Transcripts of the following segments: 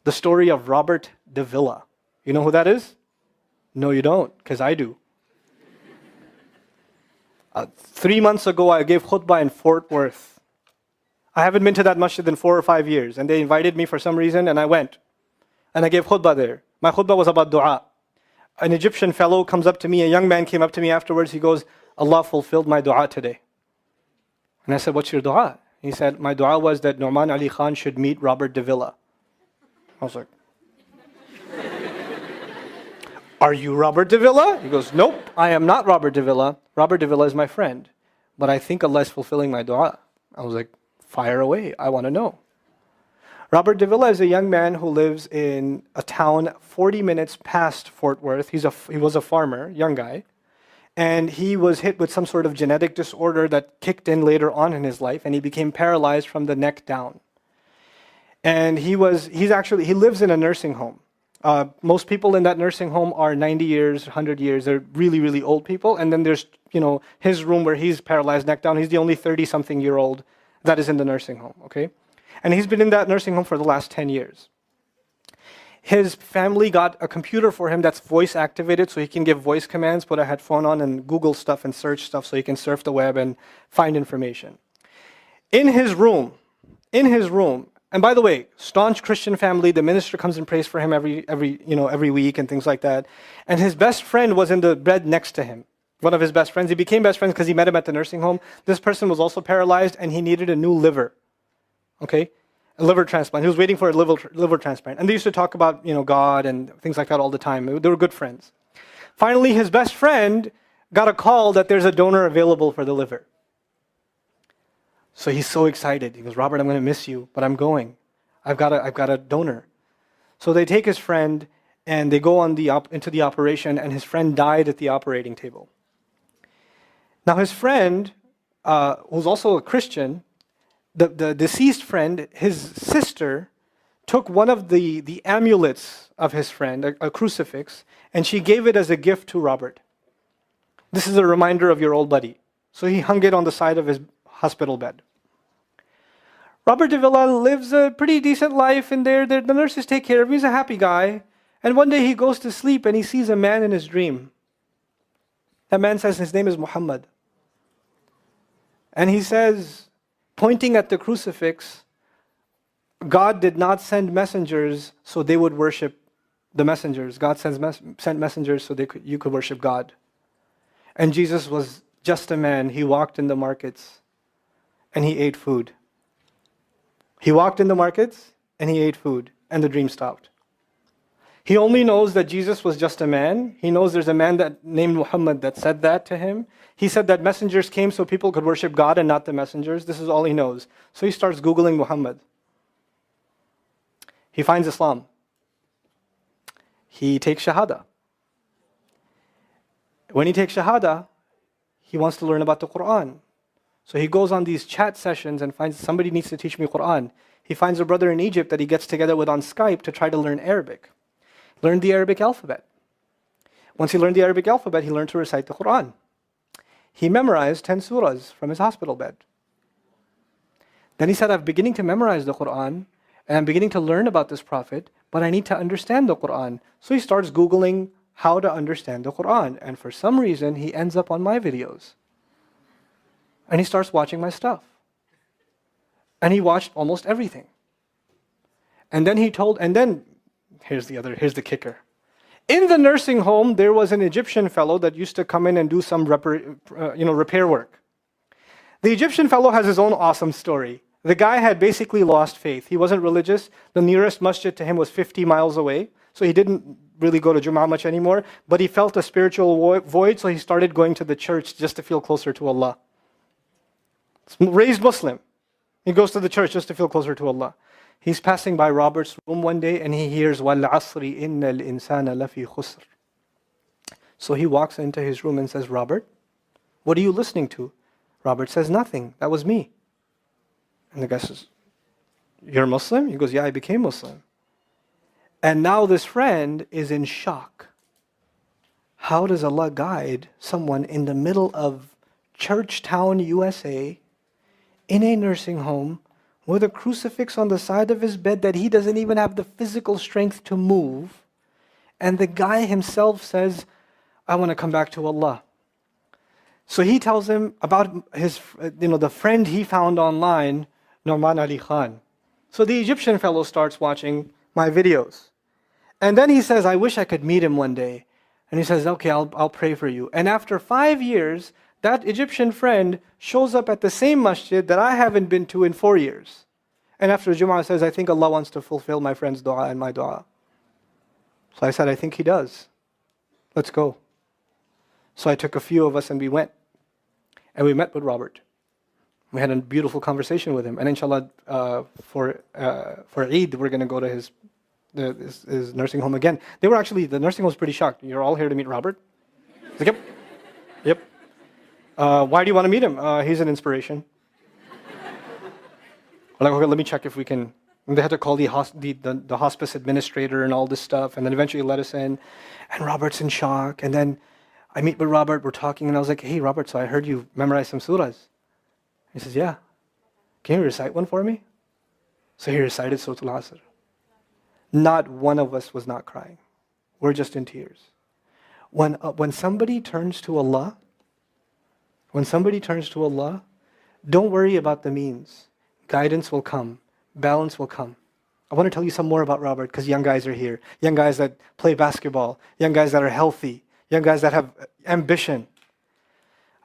The story of Robert Davila. You know who that is? No, you don't, because I do. 3 months ago, I gave khutbah in Fort Worth. I haven't been to that masjid in 4 or 5 years, and they invited me for some reason, and I went. And I gave khutbah there. My khutbah was about dua. An Egyptian fellow comes up to me, a young man came up to me afterwards, he goes, Allah fulfilled my dua today. And I said, what's your dua? He said, my dua was that Nouman Ali Khan should meet Robert Davila. I was like, are you Robert Davila? He goes, nope, I am not Robert Davila. Robert Davila is my friend. But I think Allah is fulfilling my dua. I was like, fire away, I want to know. Robert Davila is a young man who lives in a town 40 minutes past Fort Worth. He was a farmer, young guy. And he was hit with some sort of genetic disorder that kicked in later on in his life, and he became paralyzed from the neck down. And he lives in a nursing home. Most people in that nursing home are 90 years, 100 years. They're really, really old people. And then there's, his room where he's paralyzed neck down. He's the only 30-something-year-old that is in the nursing home, okay? And he's been in that nursing home for the last 10 years. His family got a computer for him that's voice activated, so he can give voice commands, put a headphone on and Google stuff and search stuff so he can surf the web and find information. In his room, and by the way, staunch Christian family, the minister comes and prays for him every week and things like that. And his best friend was in the bed next to him. One of his best friends. He became best friends because he met him at the nursing home. This person was also paralyzed and he needed a new liver. Okay? A liver transplant. He was waiting for a liver transplant. And they used to talk about, God and things like that all the time. They were good friends. Finally, his best friend got a call that there's a donor available for the liver. So he's so excited. He goes, Robert, I'm going to miss you, but I'm going. I've got a donor. So they take his friend and they go into the operation, and his friend died at the operating table. Now his friend, who's also a Christian, the deceased friend, his sister, took one of the amulets of his friend, a crucifix, and she gave it as a gift to Robert. This is a reminder of your old buddy. So he hung it on the side of his hospital bed. Robert Davila lives a pretty decent life in there. The nurses take care of him. He's a happy guy. And one day he goes to sleep and he sees a man in his dream. That man says his name is Muhammad. And he says, pointing at the crucifix, God did not send messengers so they would worship the messengers. God sent messengers so you could worship God. And Jesus was just a man. He walked in the markets and he ate food. He walked in the markets and he ate food, and the dream stopped. He only knows that Jesus was just a man. He knows there's a man named Muhammad that said that to him. He said that messengers came so people could worship God and not the messengers. This is all he knows. So he starts Googling Muhammad. He finds Islam. He takes Shahada. When he takes Shahada, he wants to learn about the Quran. So he goes on these chat sessions and finds somebody needs to teach me Quran. He finds a brother in Egypt that he gets together with on Skype to try to learn Arabic. Learned the Arabic alphabet. Once he learned the Arabic alphabet, he learned to recite the Quran. He memorized 10 surahs from his hospital bed. Then he said, I'm beginning to memorize the Quran, and I'm beginning to learn about this prophet, but I need to understand the Quran. So he starts Googling how to understand the Quran. And for some reason, he ends up on my videos. And he starts watching my stuff. And he watched almost everything. And then here's the kicker. In the nursing home, there was an Egyptian fellow that used to come in and do some repair work. The Egyptian fellow has his own awesome story. The guy had basically lost faith. He wasn't religious. The nearest masjid to him was 50 miles away. So he didn't really go to Jum'ah much anymore. But he felt a spiritual void, so he started going to the church just to feel closer to Allah. Raised Muslim. He goes to the church just to feel closer to Allah. He's passing by Robert's room one day and he hears وَالْعَصْرِ إِنَّ الْإِنسَانَ لَفِي خُسْرٍ. So he walks into his room and says, Robert, what are you listening to? Robert says, nothing. That was me. And the guy says, you're Muslim? He goes, yeah, I became Muslim. And now this friend is in shock. How does Allah guide someone in the middle of Churchtown, USA, in a nursing home, with a crucifix on the side of his bed that he doesn't even have the physical strength to move. And the guy himself says, I want to come back to Allah. So he tells him about his, the friend he found online, Nouman Ali Khan. So the Egyptian fellow starts watching my videos. And then he says, I wish I could meet him one day. And he says, okay, I'll pray for you. And after 5 years, that Egyptian friend shows up at the same masjid that I haven't been to in 4 years. And after Jum'ah says, I think Allah wants to fulfill my friend's dua and my dua. So I said, I think He does. Let's go. So I took a few of us and we went. And we met with Robert. We had a beautiful conversation with him. And inshallah, for Eid, we're going to go to his nursing home again. The nursing home was pretty shocked. You're all here to meet Robert? He's like, yep. Why do you want to meet him? He's an inspiration. We're like, okay, let me check if we can. And they had to call the hospice administrator and all this stuff. And then eventually let us in. And Robert's in shock. And then I meet with Robert, we're talking, and I was like, hey, Robert, so I heard you memorize some surahs. He says, yeah. Can you recite one for me? So he recited Surah Al-Asr. Not one of us was not crying. We're just in tears. When somebody turns to Allah, don't worry about the means. Guidance will come. Balance will come. I want to tell you some more about Robert because young guys are here. Young guys that play basketball. Young guys that are healthy. Young guys that have ambition.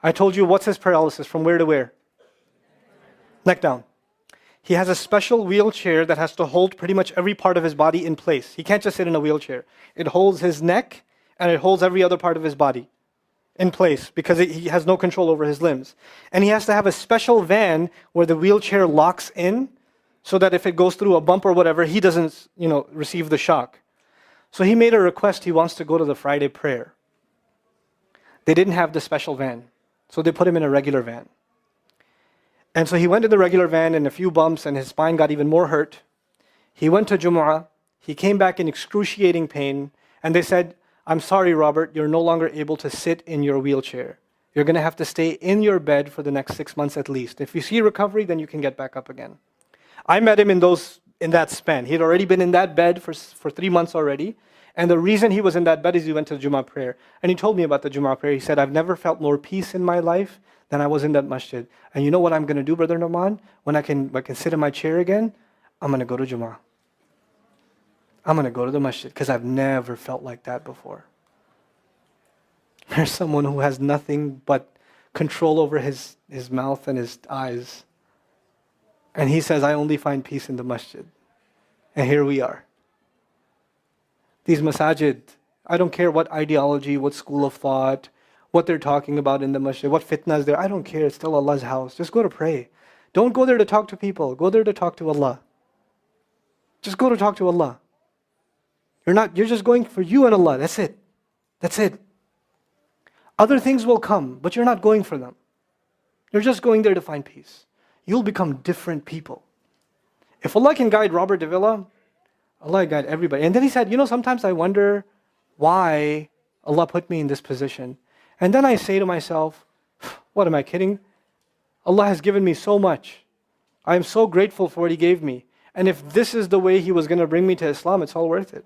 I told you what's his paralysis, from where to where? Neck down. He has a special wheelchair that has to hold pretty much every part of his body in place. He can't just sit in a wheelchair. It holds his neck and it holds every other part of his body in place because he has no control over his limbs. And he has to have a special van where the wheelchair locks in so that if it goes through a bump or whatever, he doesn't, receive the shock. So he made a request. He wants to go to the Friday prayer. They didn't have the special van, so they put him in a regular van. And so he went to the regular van and a few bumps and his spine got even more hurt. He went to Jumu'ah. He came back in excruciating pain. And they said, I'm sorry, Robert, you're no longer able to sit in your wheelchair. You're going to have to stay in your bed for the next 6 months at least. If you see recovery, then you can get back up again. I met him in that span. He had already been in that bed for 3 months already. And the reason he was in that bed is he went to the Jummah prayer. And he told me about the Jummah prayer. He said, I've never felt more peace in my life than I was in that masjid. And you know what I'm going to do, Brother Nouman? When I can sit in my chair again, I'm going to go to Jummah. I'm going to go to the masjid because I've never felt like that before. There's someone who has nothing but control over his mouth and his eyes. And he says, I only find peace in the masjid. And here we are. These masajid, I don't care what ideology, what school of thought, what they're talking about in the masjid, what fitna is there. I don't care. It's still Allah's house. Just go to pray. Don't go there to talk to people. Go there to talk to Allah. Just go to talk to Allah. You're just going for you and Allah. That's it. That's it. Other things will come, but you're not going for them. You're just going there to find peace. You'll become different people. If Allah can guide Robert Davila, Allah guide everybody. And then he said, sometimes I wonder why Allah put me in this position. And then I say to myself, what am I kidding? Allah has given me so much. I am so grateful for what He gave me. And if this is the way He was going to bring me to Islam, it's all worth it.